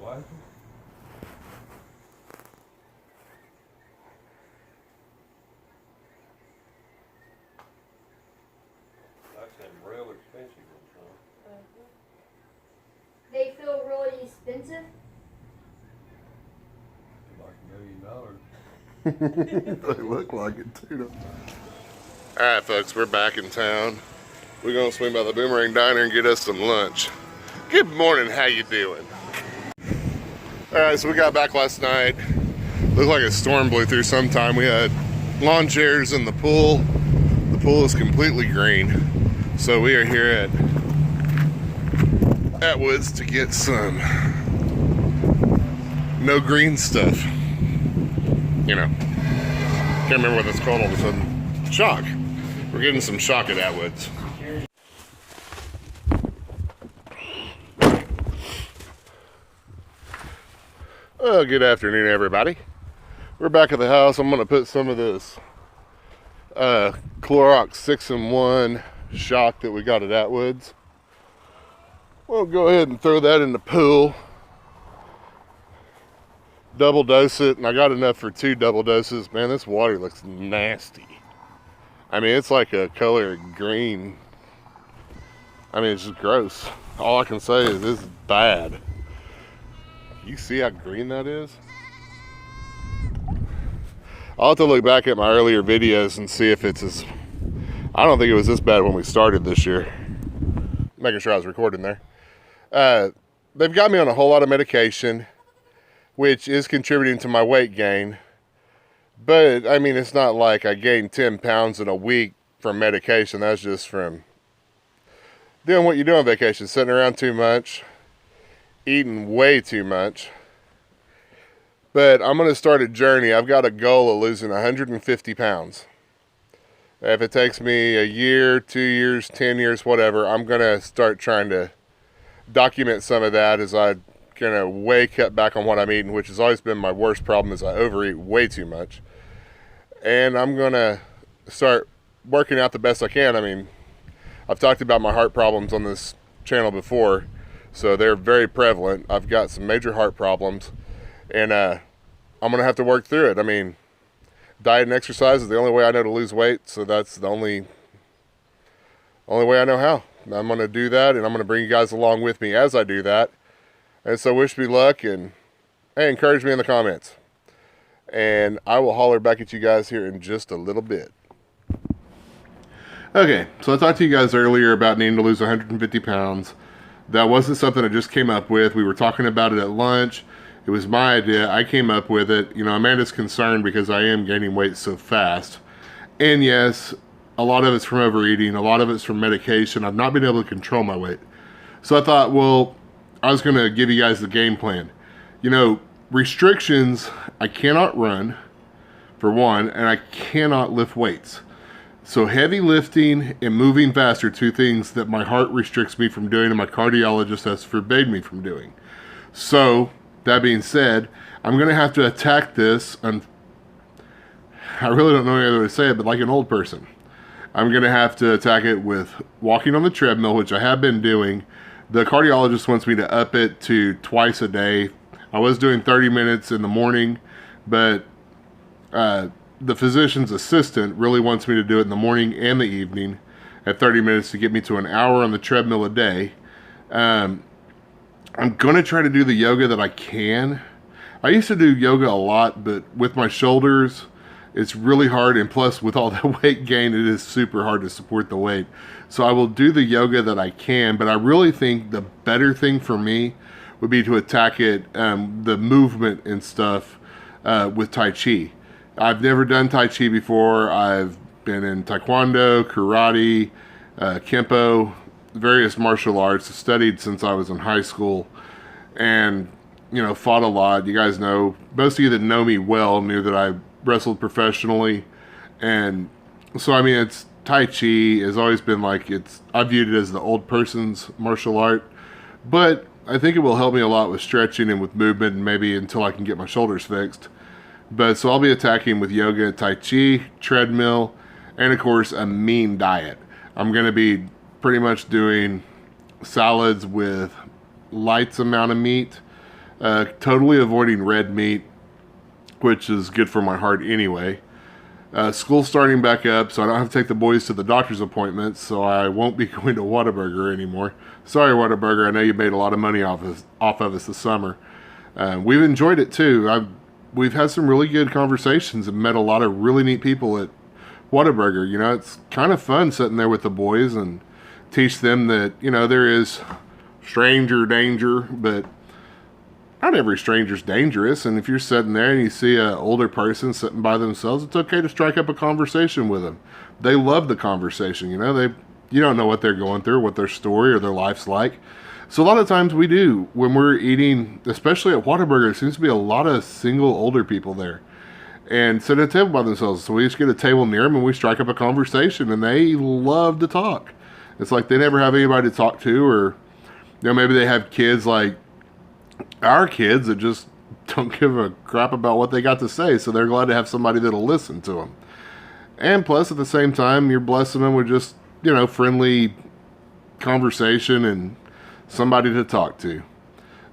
What? Like them real expensive ones, huh? They feel really expensive. Like $1 million. They look like it too. Alright folks, we're back in town. We're gonna swing by the Boomerang Diner and get us some lunch. Good morning, how you doing? Alright, so we got back last night. Looked like a storm blew through sometime. We had lawn chairs in the pool. The pool is completely green. So we are here at Atwoods to get some no green stuff. You know, can't remember what that's called all of a sudden. Shock. We're getting some shock at Atwoods. Oh, good afternoon, everybody. We're back at the house. I'm going to put some of this Clorox 6-in-1 shock that we got at Atwoods. We'll go ahead and throw that in the pool. Double dose it, and I got enough for 2 double doses. Man, this water looks nasty. I mean, it's like a color green. I mean, it's just gross. All I can say is this is bad. You see how green that is? I'll have to look back at my earlier videos and see if it's as... I don't think it was this bad when we started this year. Making sure I was recording there. They've got me on a whole lot of medication, which is contributing to my weight gain. But, I mean, it's not like I gained 10 pounds in a week from medication. That's just from doing what you do on vacation. Sitting around too much. Eating way too much. But I'm going to start a journey. I've got a goal of losing 150 pounds. If it takes me a year, 2 years, 10 years, whatever, I'm going to start trying to document some of that as I kind of way cut back on what I'm eating, which has always been my worst problem, is I overeat way too much. And I'm going to start working out the best I can. I mean, I've talked about my heart problems on this channel before, so they're very prevalent. I've got some major heart problems, and I'm going to have to work through it. I mean, diet and exercise is the only way I know to lose weight, so that's the only way I know how. I'm going to do that, and I'm going to bring you guys along with me as I do that. And so wish me luck, and hey, encourage me in the comments. And I will holler back at you guys here in just a little bit. Okay, so I talked to you guys earlier about needing to lose 150 pounds. That wasn't something I just came up with. We were talking about it at lunch. It was my idea. I came up with it. You know, Amanda's concerned because I am gaining weight so fast. And yes, a lot of it's from overeating. A lot of it's from medication. I've not been able to control my weight. So I thought, well, I was going to give you guys the game plan. You know, restrictions, I cannot run, for one, and I cannot lift weights. So heavy lifting and moving fast are 2 things that my heart restricts me from doing and my cardiologist has forbade me from doing. So, that being said, I'm going to have to attack this, and I really don't know any other way to say it, but like an old person. I'm going to have to attack it with walking on the treadmill, which I have been doing. The cardiologist wants me to up it to twice a day. I was doing 30 minutes in the morning, but the physician's assistant really wants me to do it in the morning and the evening at 30 minutes to get me to an hour on the treadmill a day. I'm going to try to do the yoga that I can. I used to do yoga a lot, but with my shoulders, it's really hard. And plus, with all that weight gain, it is super hard to support the weight. So I will do the yoga that I can, but I really think the better thing for me would be to attack it, the movement and stuff, with Tai Chi. I've never done Tai Chi before. I've been in Taekwondo, Karate, Kempo, various martial arts. Studied since I was in high school, and you know, fought a lot. You guys know, most of you that know me well knew that I wrestled professionally, and so I mean, it's Tai Chi has always been like, I viewed it as the old person's martial art, but I think it will help me a lot with stretching and with movement, and maybe until I can get my shoulders fixed. But so I'll be attacking with yoga, Tai Chi, treadmill, and of course a mean diet. I'm going to be pretty much doing salads with light amount of meat, Totally avoiding red meat, which is good for my heart anyway. School's starting back up, so I don't have to take the boys to the doctor's appointments, so I won't be going to Whataburger anymore. Sorry, Whataburger, I know you made a lot of money off of us this summer. We've enjoyed it too. We've had some really good conversations and met a lot of really neat people at Whataburger. You know, it's kind of fun sitting there with the boys and teach them that, you know, there is stranger danger, but not every stranger's dangerous. And if you're sitting there and you see an older person sitting by themselves, it's okay to strike up a conversation with them. They love the conversation. You know, you don't know what they're going through, what their story or their life's like. So a lot of times we do when we're eating, especially at Whataburger, there seems to be a lot of single older people there and sit at a table by themselves. So we just get a table near them and we strike up a conversation, and they love to talk. It's like they never have anybody to talk to, or, you know, maybe they have kids like our kids that just don't give a crap about what they got to say. So they're glad to have somebody that'll listen to them. And plus, at the same time, you're blessing them with just, you know, friendly conversation and somebody to talk to.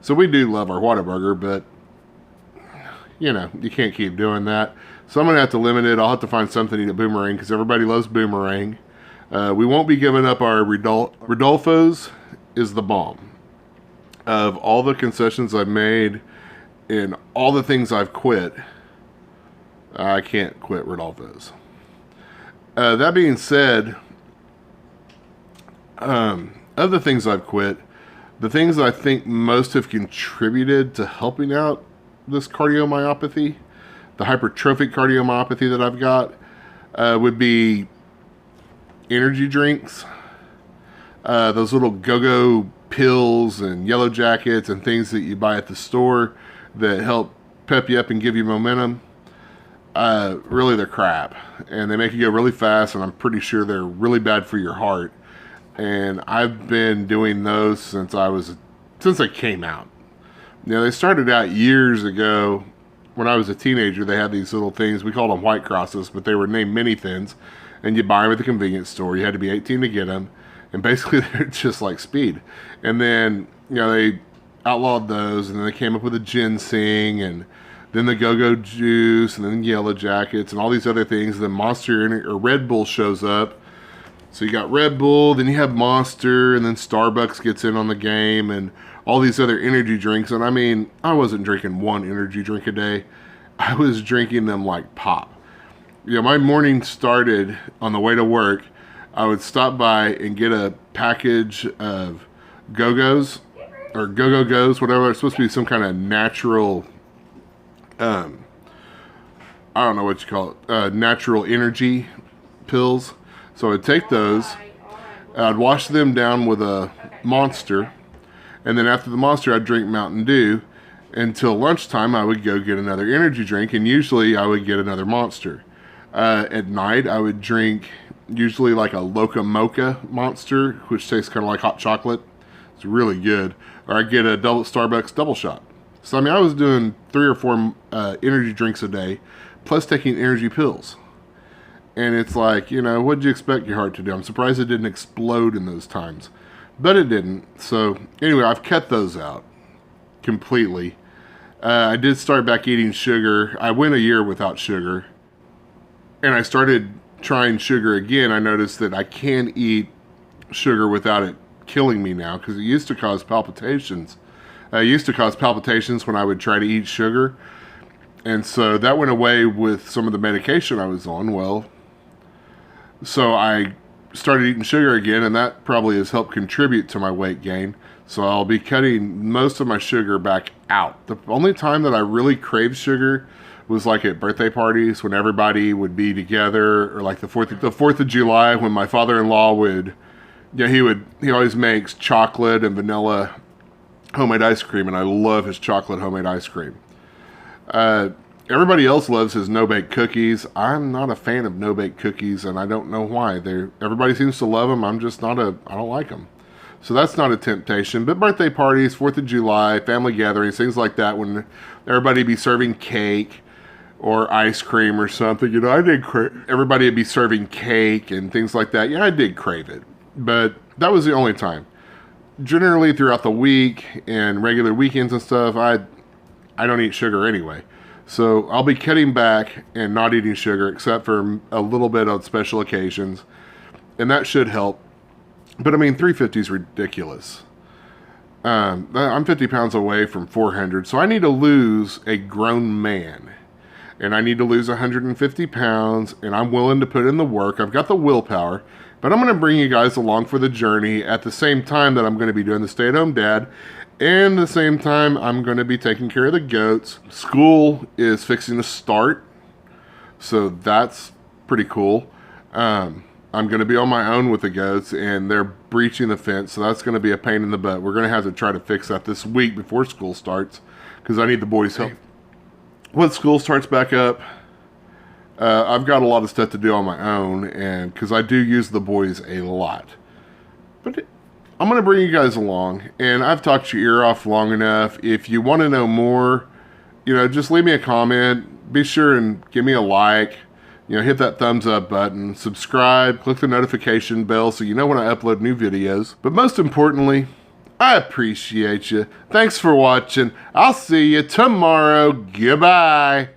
So we do love our Whataburger, but, you know, you can't keep doing that. So I'm going to have to limit it. I'll have to find something to eat at Boomerang because everybody loves Boomerang. We won't be giving up our Rodolfo's is the bomb. Of all the concessions I've made and all the things I've quit, I can't quit Rodolfo's. That being said, of the things I've quit, the things I think most have contributed to helping out this cardiomyopathy, the hypertrophic cardiomyopathy that I've got, would be energy drinks, those little go-go pills and yellow jackets and things that you buy at the store that help pep you up and give you momentum. Really, they're crap, and they make you go really fast, and I'm pretty sure they're really bad for your heart. And I've been doing those since I came out. You know, they started out years ago when I was a teenager. They had these little things, we called them White Crosses, but they were named Mini Thins, and you buy them at the convenience store. You had to be 18 to get them, and basically they're just like speed. And then, you know, they outlawed those, and then they came up with the ginseng, and then the go-go juice, and then yellow jackets, and all these other things. Then Monster or Red Bull shows up. So you got Red Bull, then you have Monster, and then Starbucks gets in on the game, and all these other energy drinks. And I mean, I wasn't drinking one energy drink a day. I was drinking them like pop. You know, my morning started on the way to work. I would stop by and get a package of Go-Go's, or Go-Go-Go's, whatever. It's supposed to be some kind of natural, I don't know what you call it, natural energy pills. So I'd take those, I'd wash them down with a Monster, and then after the Monster, I'd drink Mountain Dew. Until lunchtime, I would go get another energy drink, and usually I would get another Monster. At night, I would drink usually like a Loca Mocha Monster, which tastes kind of like hot chocolate. It's really good. Or I'd get a Starbucks double shot. So, I mean, I was doing 3 or 4 energy drinks a day, plus taking energy pills. And it's like, you know, what did you expect your heart to do? I'm surprised it didn't explode in those times. But it didn't. So, anyway, I've cut those out completely. I did start back eating sugar. I went a year without sugar. And I started trying sugar again. I noticed that I can eat sugar without it killing me now, because it used to cause palpitations. It used to cause palpitations when I would try to eat sugar. And so that went away with some of the medication I was on. Well, so I started eating sugar again, and that probably has helped contribute to my weight gain. So I'll be cutting most of my sugar back out. The only time that I really craved sugar was like at birthday parties when everybody would be together, or like the 4th of July when my father-in-law would, you know, he always makes chocolate and vanilla homemade ice cream, and I love his chocolate homemade ice cream. Everybody else loves his no-bake cookies. I'm not a fan of no-bake cookies, and I don't know why. Everybody seems to love them. I don't like them. So that's not a temptation. But birthday parties, 4th of July, family gatherings, things like that, when everybody be serving cake or ice cream or something, you know, everybody would be serving cake and things like that. Yeah, I did crave it. But that was the only time. Generally, throughout the week and regular weekends and stuff, I don't eat sugar anyway. So I'll be cutting back and not eating sugar except for a little bit on special occasions. And that should help. But I mean, 350 is ridiculous. I'm 50 pounds away from 400, so I need to lose a grown man. And I need to lose 150 pounds, and I'm willing to put in the work. I've got the willpower, but I'm going to bring you guys along for the journey at the same time that I'm going to be doing the stay-at-home dad, and the same time I'm going to be taking care of the goats. School is fixing to start, so that's pretty cool. I'm going to be on my own with the goats, and they're breaching the fence, so that's going to be a pain in the butt. We're going to have to try to fix that this week before school starts, because I need the boys' help. When school starts back up, I've got a lot of stuff to do on my own, and because I do use the boys a lot. But I'm going to bring you guys along, and I've talked your ear off long enough. If you want to know more, just leave me a comment. Be sure and give me a like. Hit that thumbs up button, subscribe, click the notification bell so you know when I upload new videos. But most importantly, I appreciate you. Thanks for watching. I'll see you tomorrow. Goodbye.